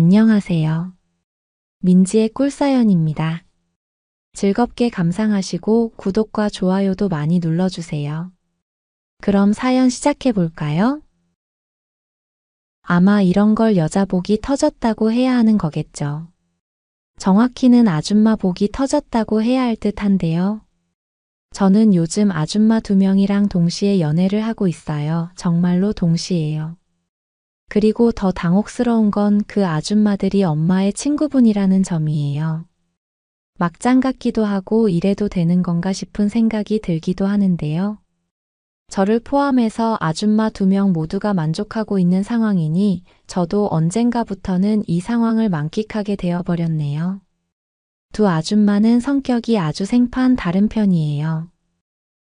안녕하세요. 민지의 꿀사연입니다. 즐겁게 감상하시고 구독과 좋아요도 많이 눌러주세요. 그럼 사연 시작해 볼까요? 아마 이런 걸 여자 복이 터졌다고 해야 하는 거겠죠. 정확히는 아줌마 복이 터졌다고 해야 할 듯한데요. 저는 요즘 아줌마 2명이랑 동시에 연애를 하고 있어요. 정말로 동시에요. 그리고 더 당혹스러운 건 그 아줌마들이 엄마의 친구분이라는 점이에요. 막장 같기도 하고 이래도 되는 건가 싶은 생각이 들기도 하는데요. 저를 포함해서 아줌마 2명 모두가 만족하고 있는 상황이니 저도 언젠가부터는 이 상황을 만끽하게 되어버렸네요. 두 아줌마는 성격이 아주 생판 다른 편이에요.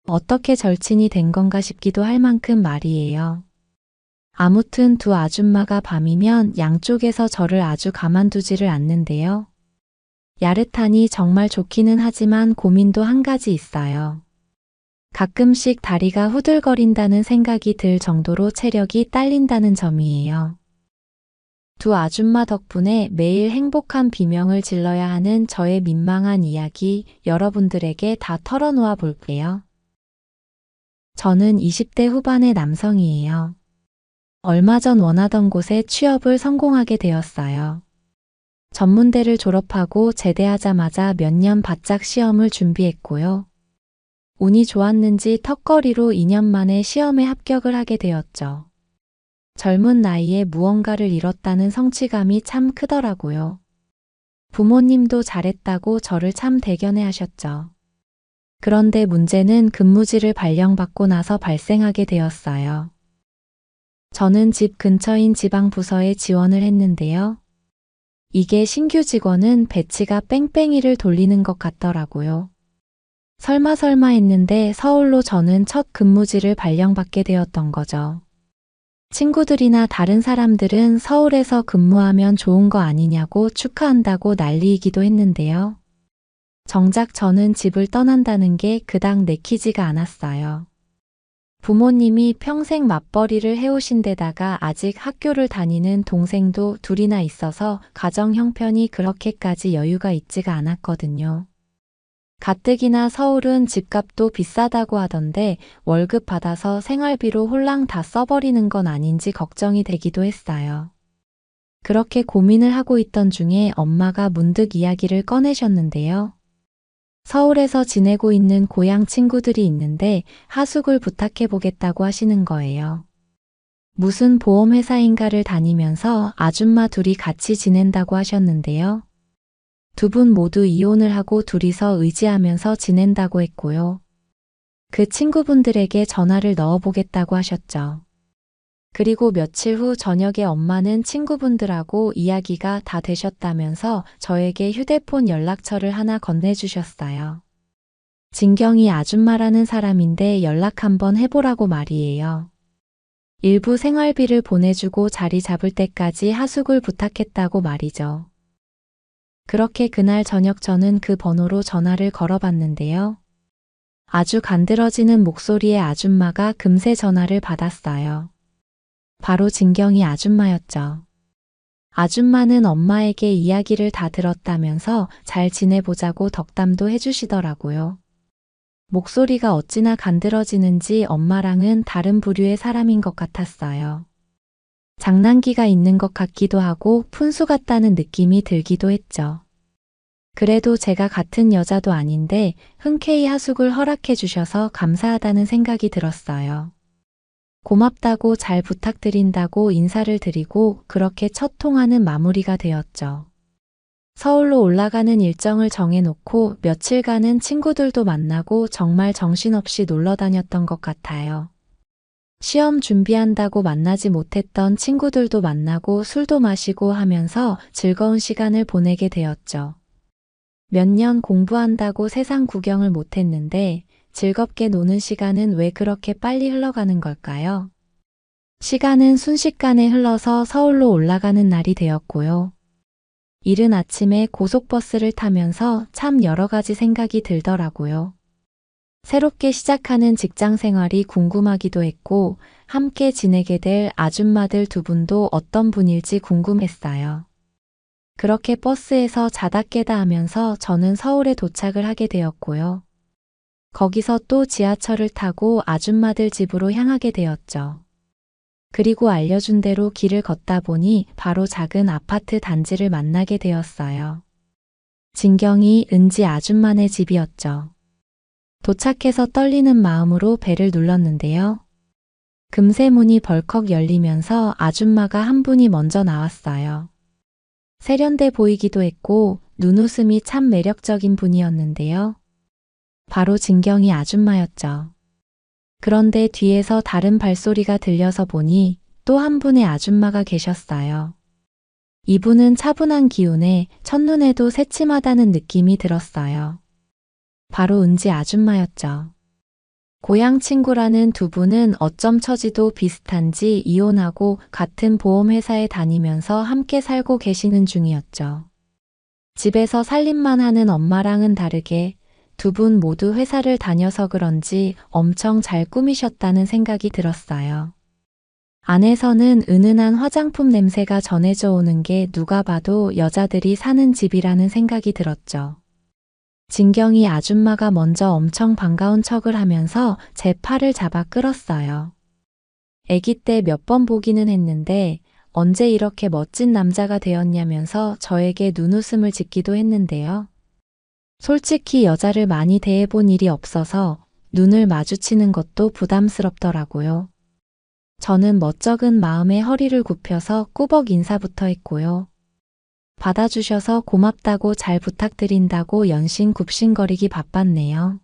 어떻게 절친이 된 건가 싶기도 할 만큼 말이에요. 아무튼 두 아줌마가 밤이면 양쪽에서 저를 아주 가만두지를 않는데요. 야릇하니 정말 좋기는 하지만 고민도 한 가지 있어요. 가끔씩 다리가 후들거린다는 생각이 들 정도로 체력이 딸린다는 점이에요. 두 아줌마 덕분에 매일 행복한 비명을 질러야 하는 저의 민망한 이야기 여러분들에게 다 털어놓아 볼게요. 저는 20대 후반의 남성이에요. 얼마 전 원하던 곳에 취업을 성공하게 되었어요. 전문대를 졸업하고 제대하자마자 몇 년 바짝 시험을 준비했고요. 운이 좋았는지 턱걸이로 2년 만에 시험에 합격을 하게 되었죠. 젊은 나이에 무언가를 이뤘다는 성취감이 참 크더라고요. 부모님도 잘했다고 저를 참 대견해 하셨죠. 그런데 문제는 근무지를 발령받고 나서 발생하게 되었어요. 저는 집 근처인 지방부서에 지원을 했는데요. 이게 신규 직원은 배치가 뺑뺑이를 돌리는 것 같더라고요. 설마 했는데 서울로 저는 첫 근무지를 발령받게 되었던 거죠. 친구들이나 다른 사람들은 서울에서 근무하면 좋은 거 아니냐고 축하한다고 난리이기도 했는데요. 정작 저는 집을 떠난다는 게 그닥 내키지가 않았어요. 부모님이 평생 맞벌이를 해오신 데다가 아직 학교를 다니는 동생도 둘이나 있어서 가정 형편이 그렇게까지 여유가 있지가 않았거든요. 가뜩이나 서울은 집값도 비싸다고 하던데 월급 받아서 생활비로 홀랑 다 써버리는 건 아닌지 걱정이 되기도 했어요. 그렇게 고민을 하고 있던 중에 엄마가 문득 이야기를 꺼내셨는데요. 서울에서 지내고 있는 고향 친구들이 있는데 하숙을 부탁해 보겠다고 하시는 거예요. 무슨 보험회사인가를 다니면서 아줌마 둘이 같이 지낸다고 하셨는데요. 두 분 모두 이혼을 하고 둘이서 의지하면서 지낸다고 했고요. 그 친구분들에게 전화를 넣어보겠다고 하셨죠. 그리고 며칠 후 저녁에 엄마는 친구분들하고 이야기가 다 되셨다면서 저에게 휴대폰 연락처를 하나 건네주셨어요. 진경이 아줌마라는 사람인데 연락 한번 해보라고 말이에요. 일부 생활비를 보내주고 자리 잡을 때까지 하숙을 부탁했다고 말이죠. 그렇게 그날 저녁 저는 그 번호로 전화를 걸어봤는데요. 아주 간드러지는 목소리의 아줌마가 금세 전화를 받았어요. 바로 진경이 아줌마였죠. 아줌마는 엄마에게 이야기를 다 들었다면서 잘 지내보자고 덕담도 해주시더라고요. 목소리가 어찌나 간드러지는지 엄마랑은 다른 부류의 사람인 것 같았어요. 장난기가 있는 것 같기도 하고 푼수 같다는 느낌이 들기도 했죠. 그래도 제가 같은 여자도 아닌데 흔쾌히 하숙을 허락해 주셔서 감사하다는 생각이 들었어요. 고맙다고 잘 부탁드린다고 인사를 드리고 그렇게 첫 통화는 마무리가 되었죠. 서울로 올라가는 일정을 정해놓고 며칠간은 친구들도 만나고 정말 정신없이 놀러 다녔던 것 같아요. 시험 준비한다고 만나지 못했던 친구들도 만나고 술도 마시고 하면서 즐거운 시간을 보내게 되었죠. 몇 년 공부한다고 세상 구경을 못했는데 즐겁게 노는 시간은 왜 그렇게 빨리 흘러가는 걸까요? 시간은 순식간에 흘러서 서울로 올라가는 날이 되었고요. 이른 아침에 고속버스를 타면서 참 여러 가지 생각이 들더라고요. 새롭게 시작하는 직장 생활이 궁금하기도 했고 함께 지내게 될 아줌마들 두 분도 어떤 분일지 궁금했어요. 그렇게 버스에서 자다 깨다 하면서 저는 서울에 도착을 하게 되었고요. 거기서 또 지하철을 타고 아줌마들 집으로 향하게 되었죠. 그리고 알려준 대로 길을 걷다 보니 바로 작은 아파트 단지를 만나게 되었어요. 진경이 은지 아줌마네 집이었죠. 도착해서 떨리는 마음으로 벨을 눌렀는데요. 금세 문이 벌컥 열리면서 아줌마가 한 분이 먼저 나왔어요. 세련돼 보이기도 했고 눈웃음이 참 매력적인 분이었는데요. 바로 진경이 아줌마였죠. 그런데 뒤에서 다른 발소리가 들려서 보니 또 한 분의 아줌마가 계셨어요. 이분은 차분한 기운에 첫눈에도 새침하다는 느낌이 들었어요. 바로 은지 아줌마였죠. 고향 친구라는 두 분은 어쩜 처지도 비슷한지 이혼하고 같은 보험회사에 다니면서 함께 살고 계시는 중이었죠. 집에서 살림만 하는 엄마랑은 다르게 두 분 모두 회사를 다녀서 그런지 엄청 잘 꾸미셨다는 생각이 들었어요. 안에서는 은은한 화장품 냄새가 전해져 오는 게 누가 봐도 여자들이 사는 집이라는 생각이 들었죠. 진경이 아줌마가 먼저 엄청 반가운 척을 하면서 제 팔을 잡아 끌었어요. 아기 때 몇 번 보기는 했는데 언제 이렇게 멋진 남자가 되었냐면서 저에게 눈웃음을 짓기도 했는데요. 솔직히 여자를 많이 대해본 일이 없어서 눈을 마주치는 것도 부담스럽더라고요. 저는 멋쩍은 마음에 허리를 굽혀서 꾸벅 인사부터 했고요. 받아주셔서 고맙다고 잘 부탁드린다고 연신 굽신거리기 바빴네요.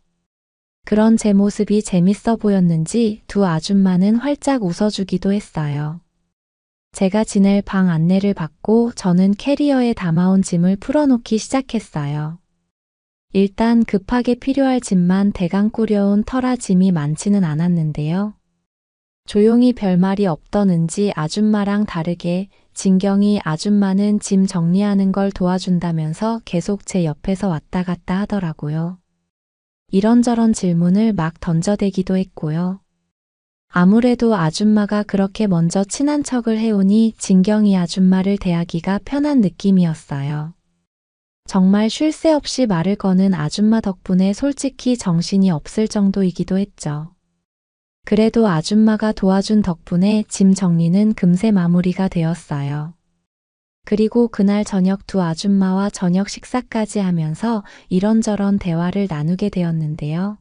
그런 제 모습이 재밌어 보였는지 두 아줌마는 활짝 웃어주기도 했어요. 제가 지낼 방 안내를 받고 저는 캐리어에 담아온 짐을 풀어놓기 시작했어요. 일단 급하게 필요할 짐만 대강 꾸려온 터라 짐이 많지는 않았는데요. 조용히 별말이 없던 은지 아줌마랑 다르게 진경이 아줌마는 짐 정리하는 걸 도와준다면서 계속 제 옆에서 왔다 갔다 하더라고요. 이런저런 질문을 막 던져대기도 했고요. 아무래도 아줌마가 그렇게 먼저 친한 척을 해오니 진경이 아줌마를 대하기가 편한 느낌이었어요. 정말 쉴 새 없이 말을 거는 아줌마 덕분에 솔직히 정신이 없을 정도이기도 했죠. 그래도 아줌마가 도와준 덕분에 짐 정리는 금세 마무리가 되었어요. 그리고 그날 저녁 두 아줌마와 저녁 식사까지 하면서 이런저런 대화를 나누게 되었는데요.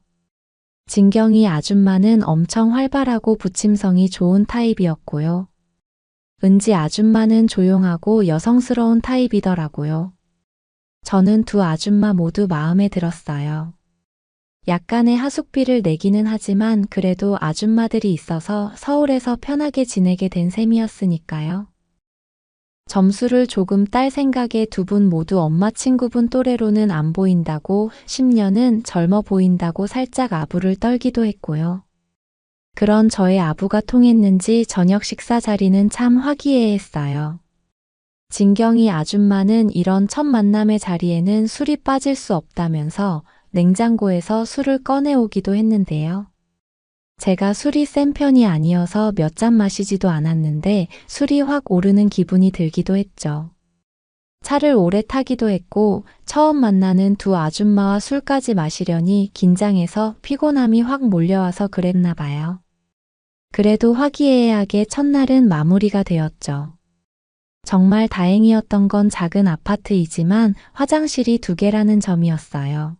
진경이 아줌마는 엄청 활발하고 부침성이 좋은 타입이었고요. 은지 아줌마는 조용하고 여성스러운 타입이더라고요. 저는 두 아줌마 모두 마음에 들었어요. 약간의 하숙비를 내기는 하지만 그래도 아줌마들이 있어서 서울에서 편하게 지내게 된 셈이었으니까요. 점수를 조금 딸 생각에 두 분 모두 엄마 친구분 또래로는 안 보인다고 10년은 젊어 보인다고 살짝 아부를 떨기도 했고요. 그런 저의 아부가 통했는지 저녁 식사 자리는 참 화기애애했어요. 진경이 아줌마는 이런 첫 만남의 자리에는 술이 빠질 수 없다면서 냉장고에서 술을 꺼내오기도 했는데요. 제가 술이 센 편이 아니어서 몇 잔 마시지도 않았는데 술이 확 오르는 기분이 들기도 했죠. 차를 오래 타기도 했고 처음 만나는 두 아줌마와 술까지 마시려니 긴장해서 피곤함이 확 몰려와서 그랬나 봐요. 그래도 화기애애하게 첫날은 마무리가 되었죠. 정말 다행이었던 건 작은 아파트이지만 화장실이 2개라는 점이었어요.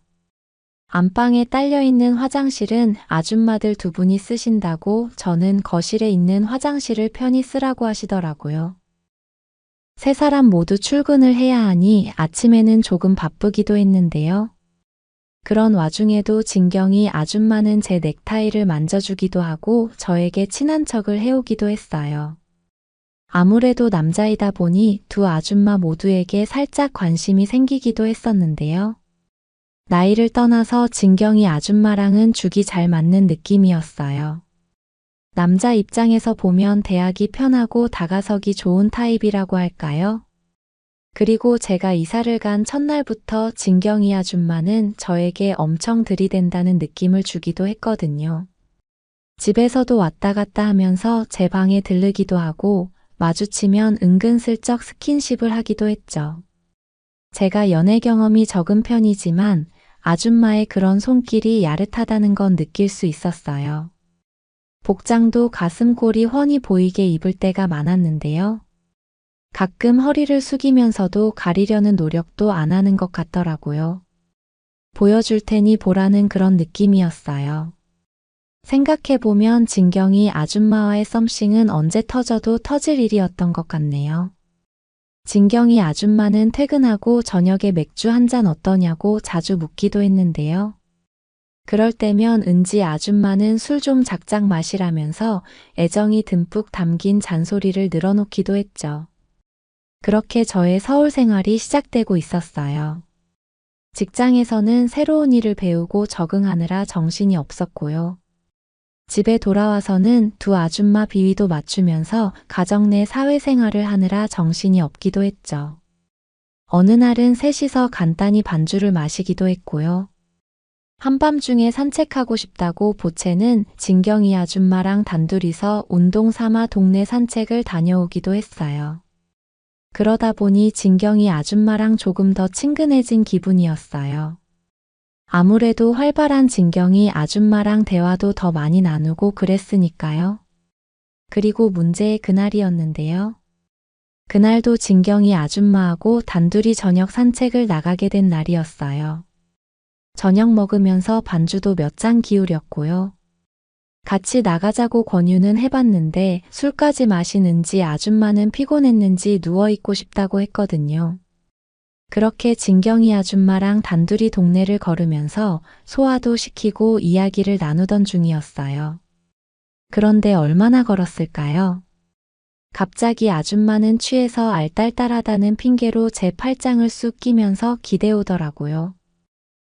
안방에 딸려있는 화장실은 아줌마들 두 분이 쓰신다고 저는 거실에 있는 화장실을 편히 쓰라고 하시더라고요. 세 사람 모두 출근을 해야 하니 아침에는 조금 바쁘기도 했는데요. 그런 와중에도 진경이 아줌마는 제 넥타이를 만져주기도 하고 저에게 친한 척을 해오기도 했어요. 아무래도 남자이다 보니 두 아줌마 모두에게 살짝 관심이 생기기도 했었는데요. 나이를 떠나서 진경이 아줌마랑은 죽이 잘 맞는 느낌이었어요. 남자 입장에서 보면 대하기 편하고 다가서기 좋은 타입이라고 할까요? 그리고 제가 이사를 간 첫날부터 진경이 아줌마는 저에게 엄청 들이댄다는 느낌을 주기도 했거든요. 집에서도 왔다 갔다 하면서 제 방에 들르기도 하고 마주치면 은근슬쩍 스킨십을 하기도 했죠. 제가 연애 경험이 적은 편이지만 아줌마의 그런 손길이 야릇하다는 건 느낄 수 있었어요. 복장도 가슴골이 훤히 보이게 입을 때가 많았는데요. 가끔 허리를 숙이면서도 가리려는 노력도 안 하는 것 같더라고요. 보여줄 테니 보라는 그런 느낌이었어요. 생각해보면 진경이 아줌마와의 썸씽은 언제 터져도 터질 일이었던 것 같네요. 진경이 아줌마는 퇴근하고 저녁에 맥주 한 잔 어떠냐고 자주 묻기도 했는데요. 그럴 때면 은지 아줌마는 술 좀 작작 마시라면서 애정이 듬뿍 담긴 잔소리를 늘어놓기도 했죠. 그렇게 저의 서울 생활이 시작되고 있었어요. 직장에서는 새로운 일을 배우고 적응하느라 정신이 없었고요. 집에 돌아와서는 두 아줌마 비위도 맞추면서 가정 내 사회생활을 하느라 정신이 없기도 했죠. 어느 날은 셋이서 간단히 반주를 마시기도 했고요. 한밤중에 산책하고 싶다고 보채는 진경이 아줌마랑 단둘이서 운동 삼아 동네 산책을 다녀오기도 했어요. 그러다 보니 진경이 아줌마랑 조금 더 친근해진 기분이었어요. 아무래도 활발한 진경이 아줌마랑 대화도 더 많이 나누고 그랬으니까요. 그리고 문제의 그날이었는데요. 그날도 진경이 아줌마하고 단둘이 저녁 산책을 나가게 된 날이었어요. 저녁 먹으면서 반주도 몇 잔 기울였고요. 같이 나가자고 권유는 해봤는데 술까지 마시는지 아줌마는 피곤했는지 누워있고 싶다고 했거든요. 그렇게 진경이 아줌마랑 단둘이 동네를 걸으면서 소화도 시키고 이야기를 나누던 중이었어요. 그런데 얼마나 걸었을까요? 갑자기 아줌마는 취해서 알딸딸하다는 핑계로 제 팔짱을 쑥 끼면서 기대오더라고요.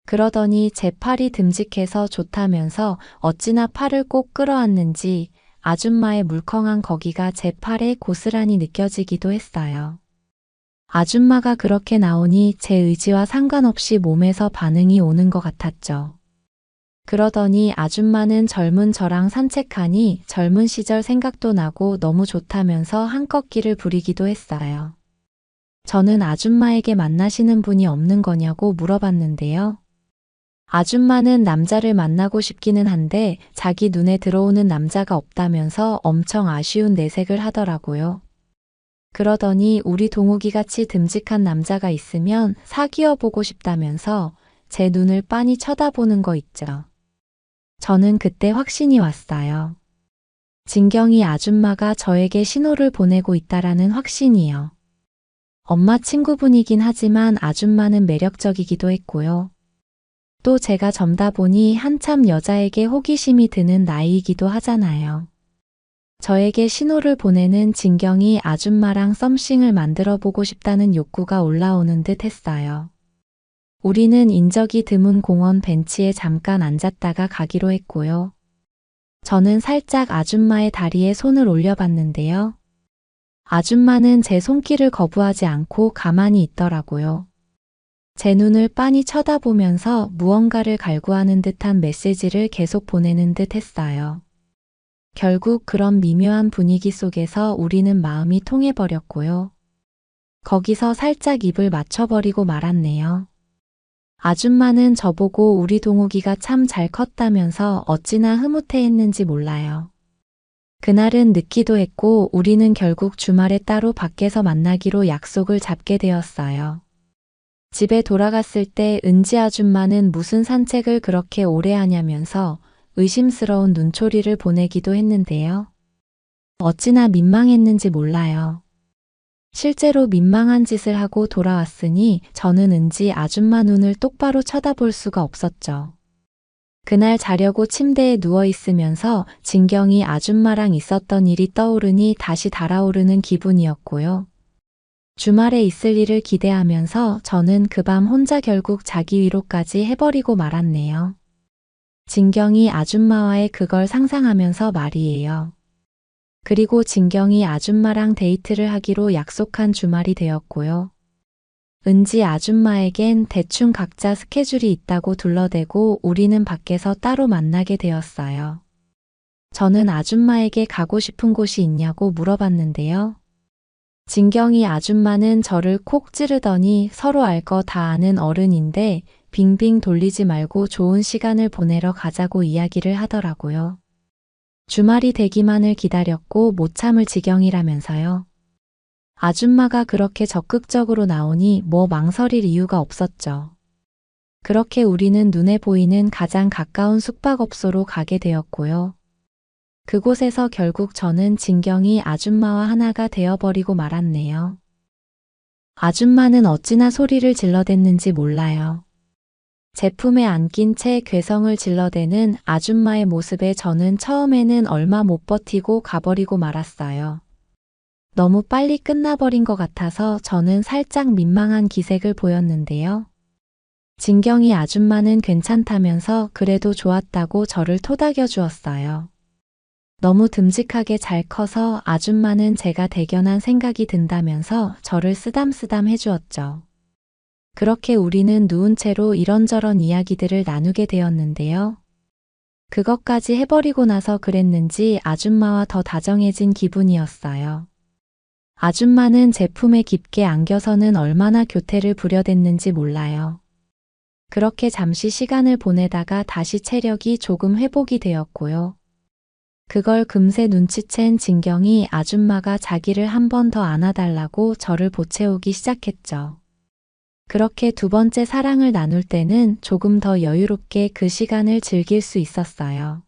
그러더니 제 팔이 듬직해서 좋다면서 어찌나 팔을 꼭 끌어안는지 아줌마의 물컹한 거기가 제 팔에 고스란히 느껴지기도 했어요. 아줌마가 그렇게 나오니 제 의지와 상관없이 몸에서 반응이 오는 것 같았죠. 그러더니 아줌마는 젊은 저랑 산책하니 젊은 시절 생각도 나고 너무 좋다면서 한껏기를 부리기도 했어요. 저는 아줌마에게 만나시는 분이 없는 거냐고 물어봤는데요. 아줌마는 남자를 만나고 싶기는 한데 자기 눈에 들어오는 남자가 없다면서 엄청 아쉬운 내색을 하더라고요. 그러더니 우리 동욱이같이 듬직한 남자가 있으면 사귀어 보고 싶다면서 제 눈을 빤히 쳐다보는 거 있죠. 저는 그때 확신이 왔어요. 진경이 아줌마가 저에게 신호를 보내고 있다라는 확신이요. 엄마 친구분이긴 하지만 아줌마는 매력적이기도 했고요. 또 제가 젊다 보니 한참 여자에게 호기심이 드는 나이이기도 하잖아요. 저에게 신호를 보내는 진경이 아줌마랑 썸씽을 만들어 보고 싶다는 욕구가 올라오는 듯 했어요. 우리는 인적이 드문 공원 벤치에 잠깐 앉았다가 가기로 했고요. 저는 살짝 아줌마의 다리에 손을 올려봤는데요. 아줌마는 제 손길을 거부하지 않고 가만히 있더라고요. 제 눈을 빤히 쳐다보면서 무언가를 갈구하는 듯한 메시지를 계속 보내는 듯 했어요. 결국 그런 미묘한 분위기 속에서 우리는 마음이 통해버렸고요. 거기서 살짝 입을 맞춰버리고 말았네요. 아줌마는 저보고 우리 동욱이가 참 잘 컸다면서 어찌나 흐뭇해했는지 몰라요. 그날은 늦기도 했고 우리는 결국 주말에 따로 밖에서 만나기로 약속을 잡게 되었어요. 집에 돌아갔을 때 은지 아줌마는 무슨 산책을 그렇게 오래 하냐면서 의심스러운 눈초리를 보내기도 했는데요. 어찌나 민망했는지 몰라요. 실제로 민망한 짓을 하고 돌아왔으니 저는 은지 아줌마 눈을 똑바로 쳐다볼 수가 없었죠. 그날 자려고 침대에 누워 있으면서 진경이 아줌마랑 있었던 일이 떠오르니 다시 달아오르는 기분이었고요. 주말에 있을 일을 기대하면서 저는 그 밤 혼자 결국 자기 위로까지 해버리고 말았네요. 진경이 아줌마와의 그걸 상상하면서 말이에요. 그리고 진경이 아줌마랑 데이트를 하기로 약속한 주말이 되었고요. 은지 아줌마에겐 대충 각자 스케줄이 있다고 둘러대고 우리는 밖에서 따로 만나게 되었어요. 저는 아줌마에게 가고 싶은 곳이 있냐고 물어봤는데요. 진경이 아줌마는 저를 콕 찌르더니 서로 알 거 다 아는 어른인데 빙빙 돌리지 말고 좋은 시간을 보내러 가자고 이야기를 하더라고요. 주말이 되기만을 기다렸고 못 참을 지경이라면서요. 아줌마가 그렇게 적극적으로 나오니 뭐 망설일 이유가 없었죠. 그렇게 우리는 눈에 보이는 가장 가까운 숙박업소로 가게 되었고요. 그곳에서 결국 저는 진경이 아줌마와 하나가 되어버리고 말았네요. 아줌마는 어찌나 소리를 질러댔는지 몰라요. 제품에 안긴 채 괴성을 질러대는 아줌마의 모습에 저는 처음에는 얼마 못 버티고 가버리고 말았어요. 너무 빨리 끝나버린 것 같아서 저는 살짝 민망한 기색을 보였는데요. 진경이 아줌마는 괜찮다면서 그래도 좋았다고 저를 토닥여 주었어요. 너무 듬직하게 잘 커서 아줌마는 제가 대견한 생각이 든다면서 저를 쓰담쓰담 해주었죠. 그렇게 우리는 누운 채로 이런저런 이야기들을 나누게 되었는데요. 그것까지 해버리고 나서 그랬는지 아줌마와 더 다정해진 기분이었어요. 아줌마는 제품에 깊게 안겨서는 얼마나 교태를 부려댔는지 몰라요. 그렇게 잠시 시간을 보내다가 다시 체력이 조금 회복이 되었고요. 그걸 금세 눈치챈 진경이 아줌마가 자기를 한 번 더 안아달라고 저를 보채우기 시작했죠. 그렇게 두 번째 사랑을 나눌 때는 조금 더 여유롭게 그 시간을 즐길 수 있었어요.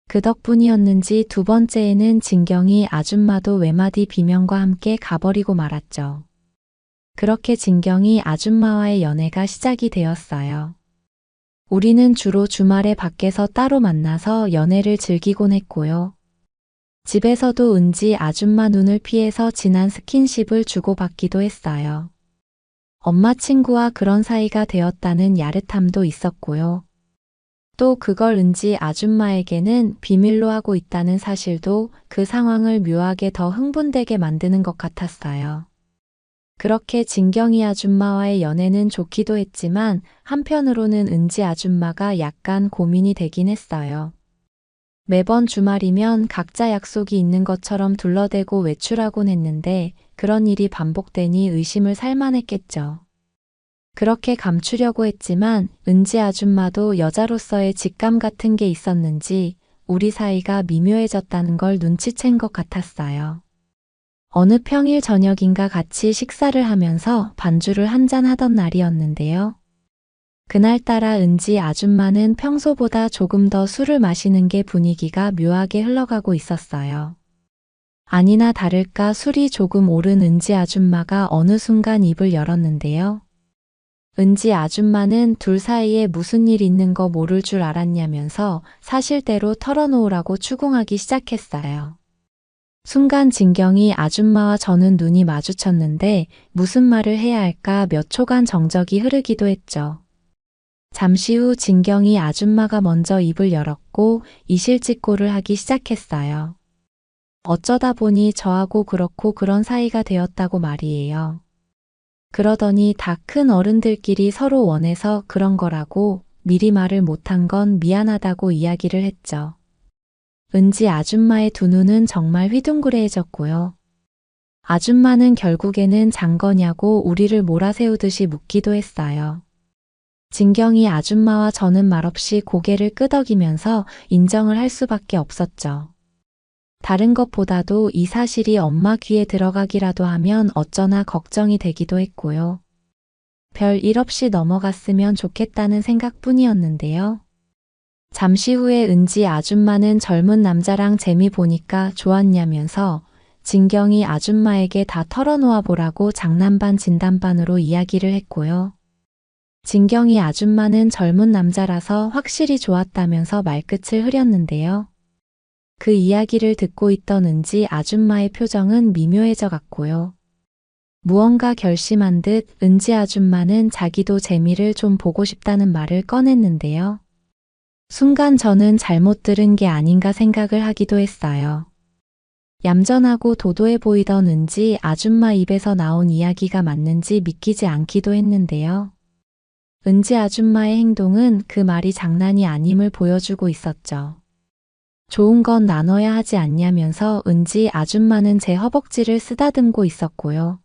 그 덕분이었는지 두 번째에는 진경이 아줌마도 외마디 비명과 함께 가버리고 말았죠. 그렇게 진경이 아줌마와의 연애가 시작이 되었어요. 우리는 주로 주말에 밖에서 따로 만나서 연애를 즐기곤 했고요. 집에서도 은지 아줌마 눈을 피해서 진한 스킨십을 주고받기도 했어요. 엄마 친구와 그런 사이가 되었다는 야릇함도 있었고요. 또 그걸 은지 아줌마에게는 비밀로 하고 있다는 사실도 그 상황을 묘하게 더 흥분되게 만드는 것 같았어요. 그렇게 진경이 아줌마와의 연애는 좋기도 했지만 한편으로는 은지 아줌마가 약간 고민이 되긴 했어요. 매번 주말이면 각자 약속이 있는 것처럼 둘러대고 외출하곤 했는데 그런 일이 반복되니 의심을 살만했겠죠. 그렇게 감추려고 했지만 은지 아줌마도 여자로서의 직감 같은 게 있었는지 우리 사이가 미묘해졌다는 걸 눈치챈 것 같았어요. 어느 평일 저녁인가 같이 식사를 하면서 반주를 한잔 하던 날이었는데요. 그날따라 은지 아줌마는 평소보다 조금 더 술을 마시는 게 분위기가 묘하게 흘러가고 있었어요. 아니나 다를까 술이 조금 오른 은지 아줌마가 어느 순간 입을 열었는데요. 은지 아줌마는 둘 사이에 무슨 일 있는 거 모를 줄 알았냐면서 사실대로 털어놓으라고 추궁하기 시작했어요. 순간 진경이 아줌마와 저는 눈이 마주쳤는데 무슨 말을 해야 할까 몇 초간 정적이 흐르기도 했죠. 잠시 후 진경이 아줌마가 먼저 입을 열었고 이실직고를 하기 시작했어요. 어쩌다 보니 저하고 그렇고 그런 사이가 되었다고 말이에요. 그러더니 다 큰 어른들끼리 서로 원해서 그런 거라고 미리 말을 못한 건 미안하다고 이야기를 했죠. 은지 아줌마의 두 눈은 정말 휘둥그레해졌고요. 아줌마는 결국에는 장거냐고 우리를 몰아세우듯이 묻기도 했어요. 진경이 아줌마와 저는 말없이 고개를 끄덕이면서 인정을 할 수밖에 없었죠. 다른 것보다도 이 사실이 엄마 귀에 들어가기라도 하면 어쩌나 걱정이 되기도 했고요. 별 일 없이 넘어갔으면 좋겠다는 생각뿐이었는데요. 잠시 후에 은지 아줌마는 젊은 남자랑 재미 보니까 좋았냐면서 진경이 아줌마에게 다 털어놓아 보라고 장난반 진담반으로 이야기를 했고요. 진경이 아줌마는 젊은 남자라서 확실히 좋았다면서 말끝을 흐렸는데요. 그 이야기를 듣고 있던 은지 아줌마의 표정은 미묘해져 갔고요. 무언가 결심한 듯 은지 아줌마는 자기도 재미를 좀 보고 싶다는 말을 꺼냈는데요. 순간 저는 잘못 들은 게 아닌가 생각을 하기도 했어요. 얌전하고 도도해 보이던 은지 아줌마 입에서 나온 이야기가 맞는지 믿기지 않기도 했는데요. 은지 아줌마의 행동은 그 말이 장난이 아님을 보여주고 있었죠. 좋은 건 나눠야 하지 않냐면서 은지 아줌마는 제 허벅지를 쓰다듬고 있었고요.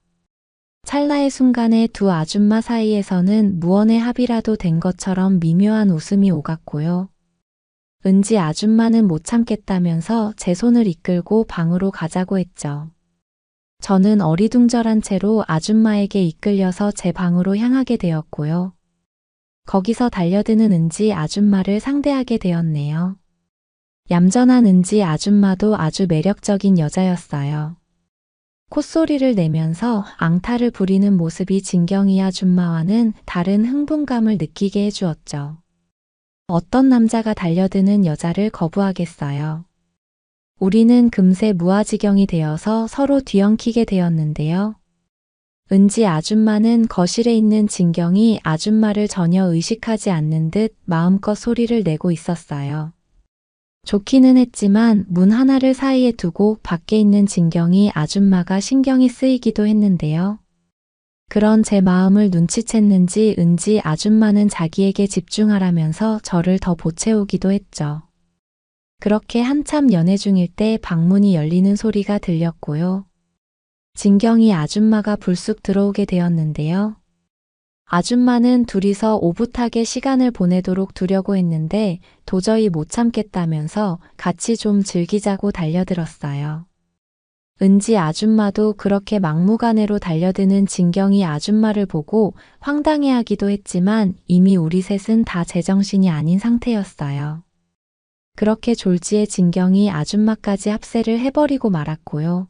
찰나의 순간에 두 아줌마 사이에서는 무언의 합의라도 된 것처럼 미묘한 웃음이 오갔고요. 은지 아줌마는 못 참겠다면서 제 손을 이끌고 방으로 가자고 했죠. 저는 어리둥절한 채로 아줌마에게 이끌려서 제 방으로 향하게 되었고요. 거기서 달려드는 은지 아줌마를 상대하게 되었네요. 얌전한 은지 아줌마도 아주 매력적인 여자였어요. 콧소리를 내면서 앙탈을 부리는 모습이 진경이 아줌마와는 다른 흥분감을 느끼게 해주었죠. 어떤 남자가 달려드는 여자를 거부하겠어요. 우리는 금세 무아지경이 되어서 서로 뒤엉키게 되었는데요. 은지 아줌마는 거실에 있는 진경이 아줌마를 전혀 의식하지 않는 듯 마음껏 소리를 내고 있었어요. 좋기는 했지만 문 하나를 사이에 두고 밖에 있는 진경이 아줌마가 신경이 쓰이기도 했는데요. 그런 제 마음을 눈치챘는지 은지 아줌마는 자기에게 집중하라면서 저를 더 보채우기도 했죠. 그렇게 한참 연애 중일 때 방문이 열리는 소리가 들렸고요. 진경이 아줌마가 불쑥 들어오게 되었는데요. 아줌마는 둘이서 오붓하게 시간을 보내도록 두려고 했는데 도저히 못 참겠다면서 같이 좀 즐기자고 달려들었어요. 은지 아줌마도 그렇게 막무가내로 달려드는 진경이 아줌마를 보고 황당해하기도 했지만 이미 우리 셋은 다 제정신이 아닌 상태였어요. 그렇게 졸지에 진경이 아줌마까지 합세를 해버리고 말았고요.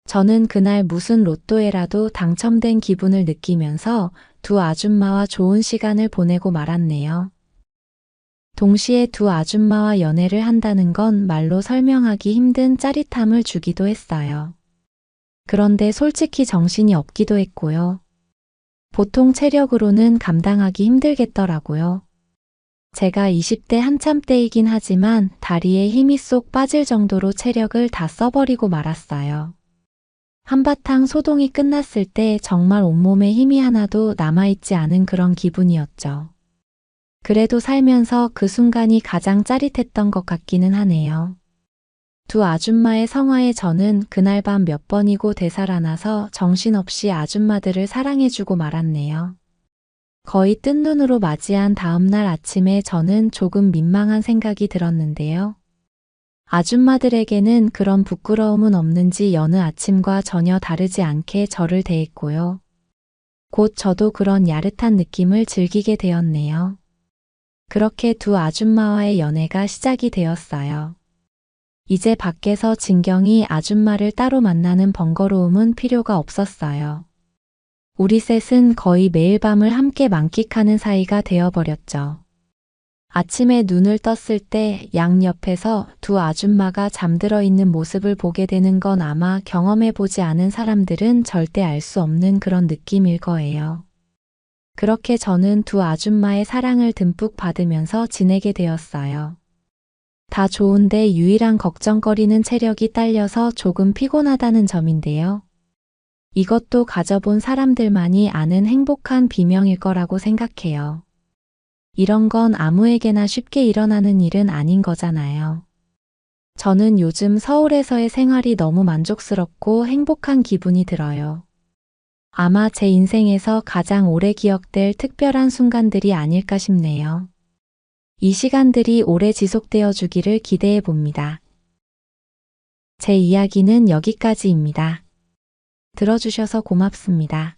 저는 그날 무슨 로또에라도 당첨된 기분을 느끼면서 두 아줌마와 좋은 시간을 보내고 말았네요. 동시에 두 아줌마와 연애를 한다는 건 말로 설명하기 힘든 짜릿함을 주기도 했어요. 그런데 솔직히 정신이 없기도 했고요. 보통 체력으로는 감당하기 힘들겠더라고요. 제가 20대 한참 때이긴 하지만 다리에 힘이 쏙 빠질 정도로 체력을 다 써버리고 말았어요. 한바탕 소동이 끝났을 때 정말 온몸에 힘이 하나도 남아있지 않은 그런 기분이었죠. 그래도 살면서 그 순간이 가장 짜릿했던 것 같기는 하네요. 두 아줌마의 성화에 저는 그날 밤 몇 번이고 되살아나서 정신없이 아줌마들을 사랑해주고 말았네요. 거의 뜬 눈으로 맞이한 다음날 아침에 저는 조금 민망한 생각이 들었는데요. 아줌마들에게는 그런 부끄러움은 없는지 여느 아침과 전혀 다르지 않게 저를 대했고요. 곧 저도 그런 야릇한 느낌을 즐기게 되었네요. 그렇게 두 아줌마와의 연애가 시작이 되었어요. 이제 밖에서 진경이 아줌마를 따로 만나는 번거로움은 필요가 없었어요. 우리 셋은 거의 매일 밤을 함께 만끽하는 사이가 되어버렸죠. 아침에 눈을 떴을 때 양옆에서 두 아줌마가 잠들어 있는 모습을 보게 되는 건 아마 경험해보지 않은 사람들은 절대 알 수 없는 그런 느낌일 거예요. 그렇게 저는 두 아줌마의 사랑을 듬뿍 받으면서 지내게 되었어요. 다 좋은데 유일한 걱정거리는 체력이 딸려서 조금 피곤하다는 점인데요. 이것도 가져본 사람들만이 아는 행복한 비명일 거라고 생각해요. 이런 건 아무에게나 쉽게 일어나는 일은 아닌 거잖아요. 저는 요즘 서울에서의 생활이 너무 만족스럽고 행복한 기분이 들어요. 아마 제 인생에서 가장 오래 기억될 특별한 순간들이 아닐까 싶네요. 이 시간들이 오래 지속되어 주기를 기대해 봅니다. 제 이야기는 여기까지입니다. 들어주셔서 고맙습니다.